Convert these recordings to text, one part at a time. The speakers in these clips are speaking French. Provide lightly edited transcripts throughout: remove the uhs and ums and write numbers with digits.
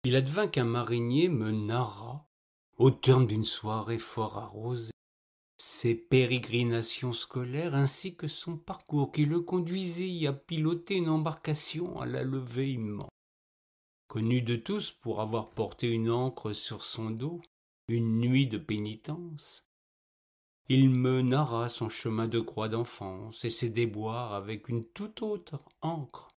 Il advint qu'un marinier me narra, au terme d'une soirée fort arrosée, ses pérégrinations scolaires ainsi que son parcours qui le conduisit à piloter une embarcation à la levée immense. Connu de tous pour avoir porté une ancre sur son dos, une nuit de pénitence, il me narra son chemin de croix d'enfance et ses déboires avec une toute autre ancre,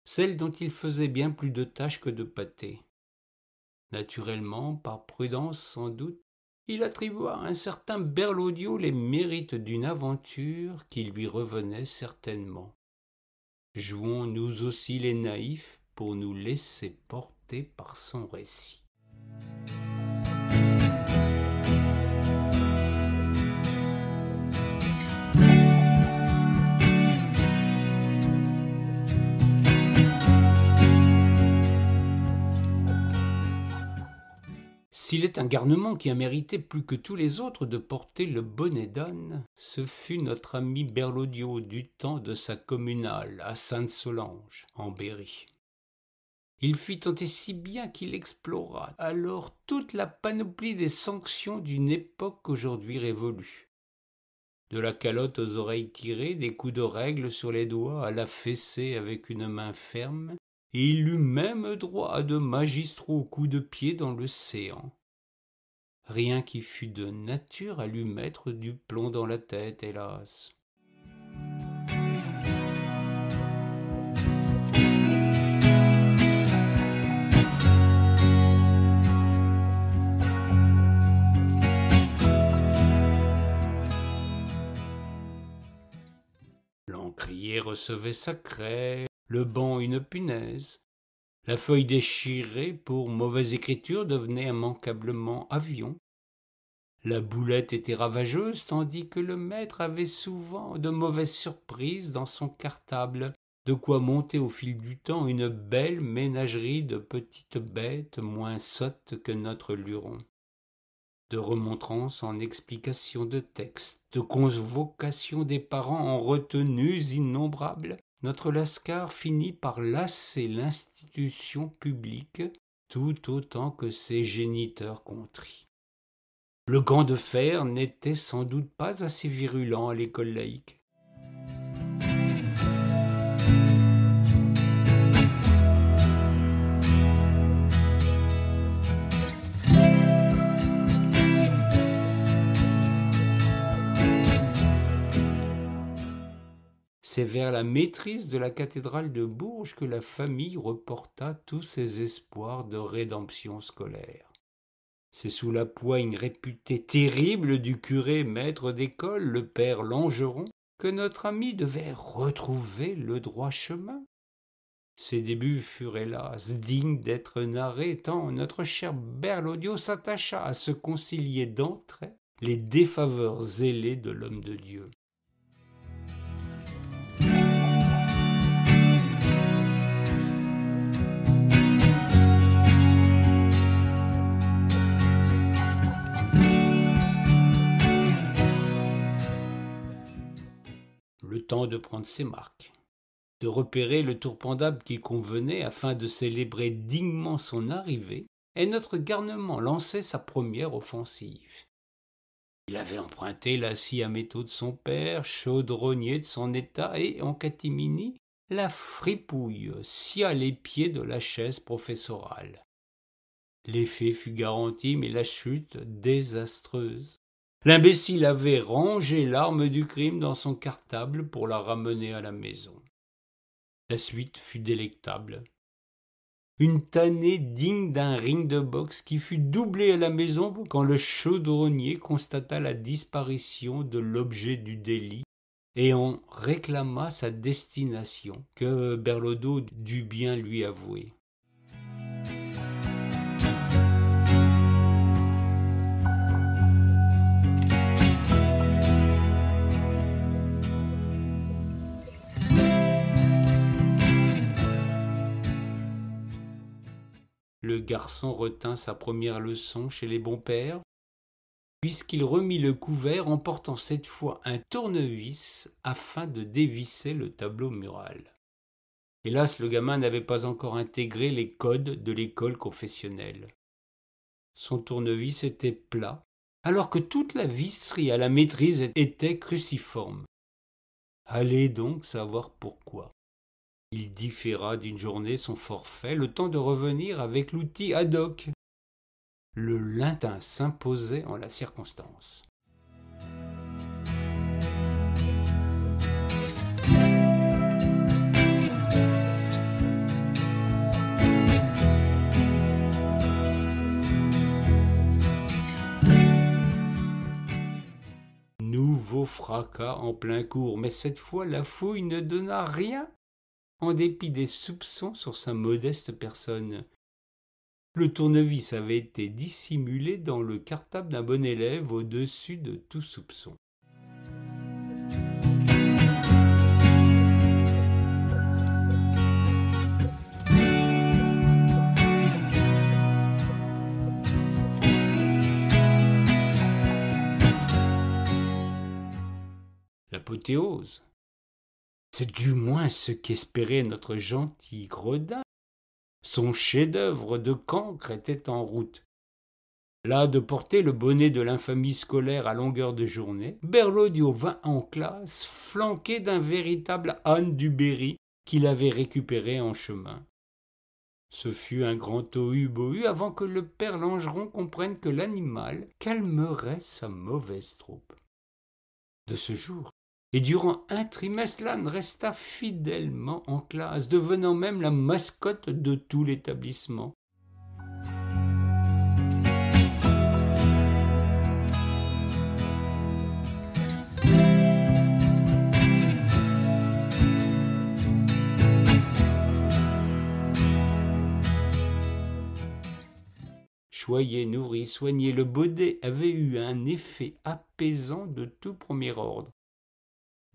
celle dont il faisait bien plus de taches que de pâté. Naturellement, par prudence sans doute, il attribua à un certain Berlaudio les mérites d'une aventure qui lui revenait certainement. Jouons nous aussi les naïfs pour nous laisser porter par son récit. S'il est un garnement qui a mérité plus que tous les autres de porter le bonnet d'âne, ce fut notre ami Berlaudio du temps de sa communale à Sainte-Solange, en Berry. Il fit tant et si bien qu'il explora alors toute la panoplie des sanctions d'une époque aujourd'hui révolue. De la calotte aux oreilles tirées, des coups de règle sur les doigts à la fessée avec une main ferme, et il eut même droit à de magistraux coups de pied dans le séant. Rien qui fût de nature à lui mettre du plomb dans la tête, hélas. L'encrier recevait sa craie, le banc une punaise. La feuille déchirée pour mauvaise écriture devenait immanquablement avion. La boulette était ravageuse, tandis que le maître avait souvent de mauvaises surprises dans son cartable, de quoi monter au fil du temps une belle ménagerie de petites bêtes moins sottes que notre luron. De remontrances en explications de textes, de convocations des parents en retenues innombrables, notre Lascar finit par lasser l'institution publique tout autant que ses géniteurs contrits. Le gant de fer n'était sans doute pas assez virulent à l'école laïque. C'est vers la maîtrise de la cathédrale de Bourges que la famille reporta tous ses espoirs de rédemption scolaire. C'est sous la poigne réputée terrible du curé maître d'école, le père Langeron, que notre ami devait retrouver le droit chemin. Ses débuts furent hélas dignes d'être narrés, tant notre cher Berlaudio s'attacha à se concilier d'entrée les défaveurs zélées de l'homme de Dieu. Le temps de prendre ses marques, de repérer le tour pendable qu'il convenait afin de célébrer dignement son arrivée, et notre garnement lançait sa première offensive. Il avait emprunté la scie à métaux de son père, chaudronnier de son état, et, en catimini, la fripouille scia les pieds de la chaise professorale. L'effet fut garanti, mais la chute désastreuse. L'imbécile avait rangé l'arme du crime dans son cartable pour la ramener à la maison. La suite fut délectable. Une tannée digne d'un ring de boxe qui fut doublée à la maison quand le chaudronnier constata la disparition de l'objet du délit et en réclama sa destination, que Berlaudo dut bien lui avouer. Le garçon retint sa première leçon chez les bons pères, puisqu'il remit le couvert en portant cette fois un tournevis afin de dévisser le tableau mural. Hélas, le gamin n'avait pas encore intégré les codes de l'école confessionnelle. Son tournevis était plat, alors que toute la visserie à la maîtrise était cruciforme. Allez donc savoir pourquoi. Il différa d'une journée son forfait, le temps de revenir avec l'outil ad hoc. Le latin s'imposait en la circonstance. Nouveau fracas en plein cours, mais cette fois la fouille ne donna rien, en dépit des soupçons sur sa modeste personne. Le tournevis avait été dissimulé dans le cartable d'un bon élève au-dessus de tout soupçon. L'apothéose. C'est du moins ce qu'espérait notre gentil gredin. Son chef-d'œuvre de cancre était en route. Là de porter le bonnet de l'infamie scolaire à longueur de journée, Berlioz vint en classe, flanqué d'un véritable âne du Berry qu'il avait récupéré en chemin. Ce fut un grand tohu-bohu avant que le père Langeron comprenne que l'animal calmerait sa mauvaise troupe. De ce jour, et durant un trimestre, l'âne resta fidèlement en classe, devenant même la mascotte de tout l'établissement. Choyé, nourri, soigné, le baudet avait eu un effet apaisant de tout premier ordre.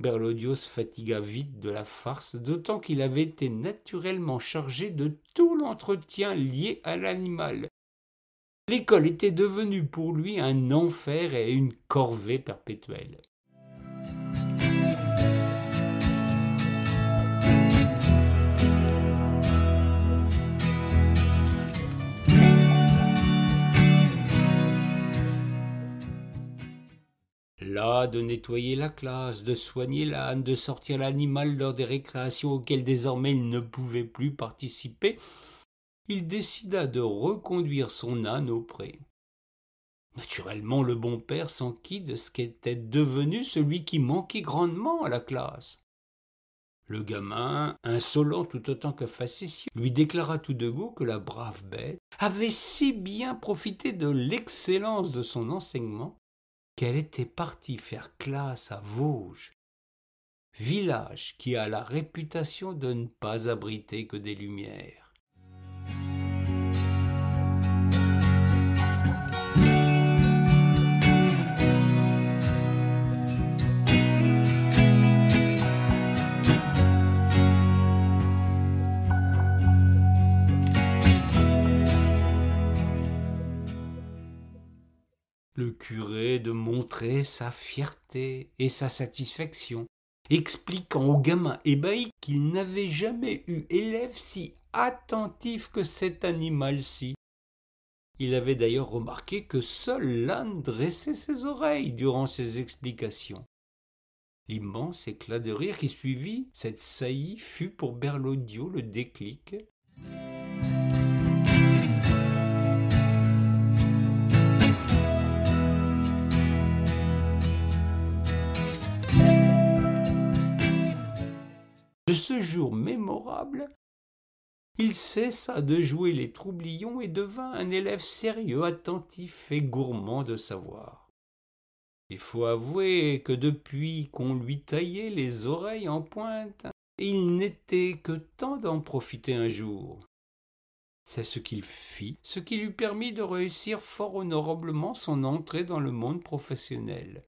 Berlioz fatigua vite de la farce, d'autant qu'il avait été naturellement chargé de tout l'entretien lié à l'animal. L'école était devenue pour lui un enfer et une corvée perpétuelle. Là, de nettoyer la classe, de soigner l'âne, de sortir l'animal lors des récréations auxquelles désormais il ne pouvait plus participer, il décida de reconduire son âne au pré. Naturellement, le bon père s'enquit de ce qu'était devenu celui qui manquait grandement à la classe. Le gamin, insolent tout autant que facétieux, lui déclara tout de go que la brave bête avait si bien profité de l'excellence de son enseignement qu'elle était partie faire classe à Vosges, village qui a la réputation de ne pas abriter que des lumières. Le curé de montrer sa fierté et sa satisfaction, expliquant au gamin ébahi qu'il n'avait jamais eu élève si attentif que cet animal-ci. Il avait d'ailleurs remarqué que seul l'âne dressait ses oreilles durant ses explications. L'immense éclat de rire qui suivit cette saillie fut pour Berlioz le déclic. De ce jour mémorable, il cessa de jouer les troublions et devint un élève sérieux, attentif et gourmand de savoir. Il faut avouer que depuis qu'on lui taillait les oreilles en pointe, il n'était que temps d'en profiter un jour. C'est ce qu'il fit, ce qui lui permit de réussir fort honorablement son entrée dans le monde professionnel.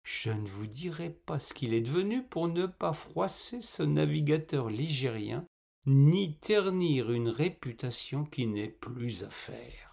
Je ne vous dirai pas ce qu'il est devenu pour ne pas froisser ce navigateur ligérien, ni ternir une réputation qui n'est plus à faire.